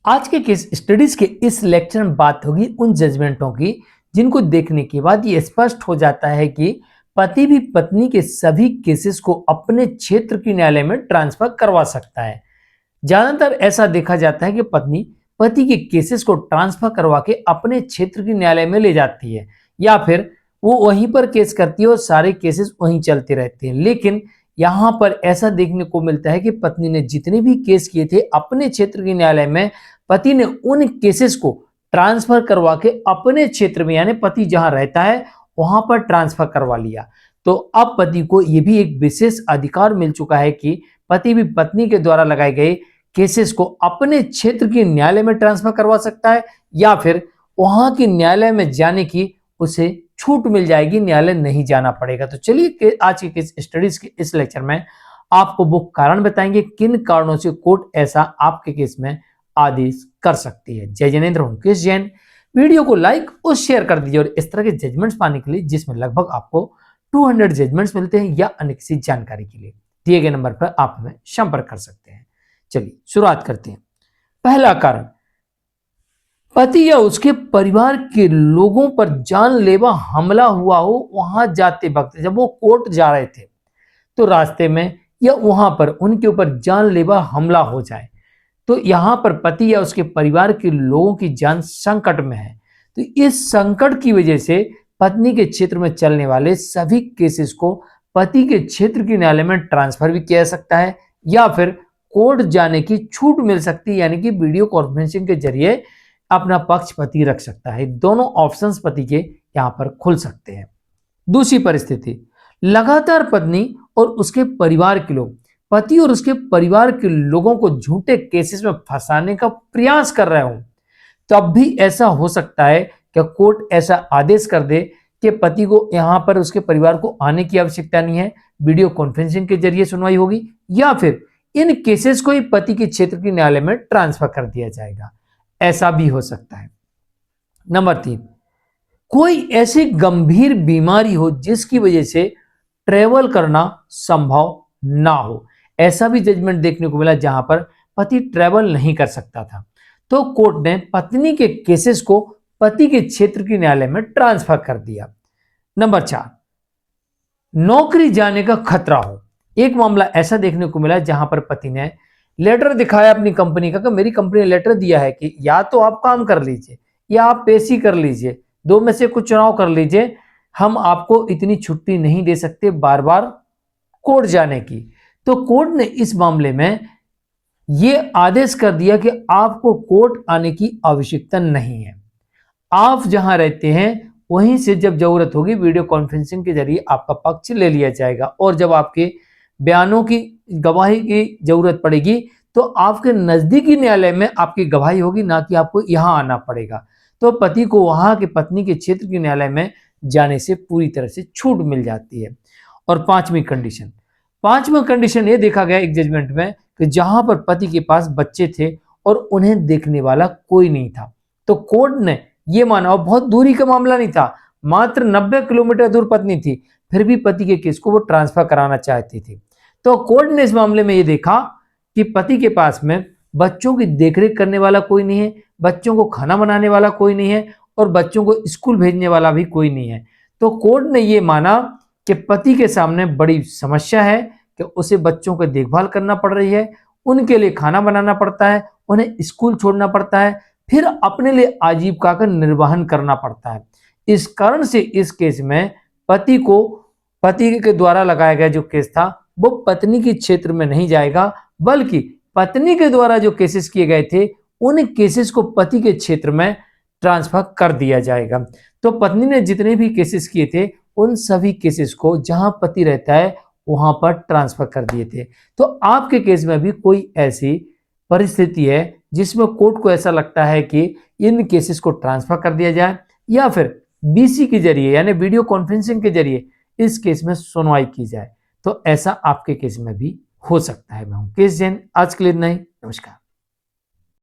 आज के case studies के इस लेक्चर में बात होगी उन जजमेंटों की जिनको देखने के बाद ये स्पष्ट हो जाता है कि पति भी पत्नी के सभी केसेस को अपने क्षेत्र की न्यायालय में ट्रांसफर करवा सकता है। ज्यादातर ऐसा देखा जाता है कि पत्नी पति के केसेस को ट्रांसफर करवा के अपने क्षेत्र की न्यायालय में ले जाती है या फिर वो वहीं पर केस करती है और सारे केसेस वहीं चलते रहते हैं। लेकिन यहां पर ऐसा देखने को मिलता है कि पत्नी ने जितने भी केस किए थे अपने क्षेत्र के न्यायालय में, पति ने उन केसेस को ट्रांसफर करवा के अपने क्षेत्र में यानी पति जहां रहता है वहां पर ट्रांसफर करवा लिया। तो अब पति को यह भी एक विशेष अधिकार मिल चुका है कि पति भी पत्नी के द्वारा लगाए गए केसेस को अपने क्षेत्र के न्यायालय में ट्रांसफर करवा सकता है या फिर वहां के न्यायालय में जाने की उसे छूट मिल जाएगी, न्यायालय नहीं जाना पड़ेगा। तो चलिए आज के केस स्टडीज के इस लेक्चर में आपको वो कारण बताएंगे किन कारणों से कोर्ट ऐसा आपके केस में आदेश कर सकती है। जय जैनेन्द्र हूं केस जैन। वीडियो को लाइक और शेयर कर दीजिए और इस तरह के जजमेंट्स पाने के लिए जिसमें लगभग आपको 200 जजमेंट्स मिलते हैं या अन्य किसी जानकारी के लिए दिए गए नंबर पर आप हमें संपर्क कर सकते हैं। चलिए शुरुआत करते हैं। पहला कारण, पति या उसके परिवार के लोगों पर जानलेवा हमला हुआ हो। वहां जाते वक्त जब वो कोर्ट जा रहे थे तो रास्ते में या वहां पर उनके ऊपर जानलेवा हमला हो जाए तो यहां पर पति या उसके परिवार के लोगों की जान संकट में है। तो इस संकट की वजह से पत्नी के क्षेत्र में चलने वाले सभी केसेस को पति के क्षेत्र की न्यायालय में ट्रांसफर भी किया जा सकता है या फिर कोर्ट जाने की छूट मिल सकती है, यानी कि वीडियो कॉन्फ्रेंसिंग के जरिए अपना पक्ष पति रख सकता है। दोनों ऑप्शंस पति के यहां पर खुल सकते हैं। दूसरी परिस्थिति, लगातार पत्नी और उसके परिवार के लोग पति और उसके परिवार के लोगों को झूठे केसेस में फंसाने का प्रयास कर रहे हो, तब भी ऐसा हो सकता है कि कोर्ट ऐसा आदेश कर दे कि पति को यहां पर उसके परिवार को आने की आवश्यकता नहीं है, वीडियो कॉन्फ्रेंसिंग के जरिए सुनवाई होगी या फिर इन केसेस को ही पति के क्षेत्र की न्यायालय में ट्रांसफर कर दिया जाएगा। ऐसा भी हो सकता है। नंबर 3, कोई ऐसी गंभीर बीमारी हो जिसकी वजह से ट्रेवल करना संभव ना हो। ऐसा भी जजमेंट देखने को मिला जहां पर पति ट्रेवल नहीं कर सकता था तो कोर्ट ने पत्नी के केसेस को पति के क्षेत्र की न्यायालय में ट्रांसफर कर दिया। नंबर 4, नौकरी जाने का खतरा हो। एक मामला ऐसा देखने को मिला जहां पर पति ने लेटर दिखाया अपनी कंपनी का कि मेरी कंपनी ने लेटर दिया है कि या तो आप काम कर लीजिए या आप पेशी कर लीजिए, दो में से कुछ चुनाव कर लीजिए, हम आपको इतनी छुट्टी नहीं दे सकते बार बार कोर्ट जाने की। तो कोर्ट ने इस मामले में यह आदेश कर दिया कि आपको कोर्ट आने की आवश्यकता नहीं है, आप जहां रहते हैं वहीं से जब जरूरत होगी वीडियो कॉन्फ्रेंसिंग के जरिए आपका पक्ष ले लिया जाएगा और जब आपके बयानों की गवाही की जरूरत पड़ेगी तो आपके नजदीकी न्यायालय में आपकी गवाही होगी, ना कि आपको यहां आना पड़ेगा। तो पति को वहां के पत्नी के क्षेत्र के न्यायालय में जाने से पूरी तरह से छूट मिल जाती है। और पांचवी कंडीशन ये देखा गया एक जजमेंट में कि जहां पर पति के पास बच्चे थे और उन्हें देखने वाला कोई नहीं था तो कोर्ट ने यह माना, और बहुत दूरी का मामला नहीं था, मात्र 90 किलोमीटर दूर पत्नी थी, फिर भी पति के केस को वो ट्रांसफर कराना चाहती थी। तो कोर्ट ने इस मामले में ये देखा कि पति के पास में बच्चों की देखरेख करने वाला कोई नहीं है, बच्चों को खाना बनाने वाला कोई नहीं है और बच्चों को स्कूल भेजने वाला भी कोई नहीं है। तो कोर्ट ने ये माना कि पति के सामने बड़ी समस्या है कि उसे बच्चों को देखभाल करना पड़ रही है, उनके लिए खाना बनाना पड़ता है, उन्हें स्कूल छोड़ना पड़ता है, फिर अपने लिए आजीविका का निर्वहन करना पड़ता है। इस कारण से इस केस में पति के द्वारा लगाया गया जो केस था वो पत्नी के क्षेत्र में नहीं जाएगा, बल्कि पत्नी के द्वारा जो केसेस किए गए थे उन केसेस को पति के क्षेत्र में ट्रांसफर कर दिया जाएगा। तो पत्नी ने जितने भी केसेस किए थे उन सभी केसेस को जहां पति रहता है वहां पर ट्रांसफर कर दिए थे। तो आपके केस में भी कोई ऐसी परिस्थिति है जिसमें कोर्ट को ऐसा लगता है कि इन केसेस को ट्रांसफर कर दिया जाए या फिर बीसी के जरिए यानी वीडियो कॉन्फ्रेंसिंग के जरिए इस केस में सुनवाई की जाए, तो ऐसा आपके केस में भी हो सकता है। मैं हूं केस जैन, आज के लिए नहीं, नमस्कार।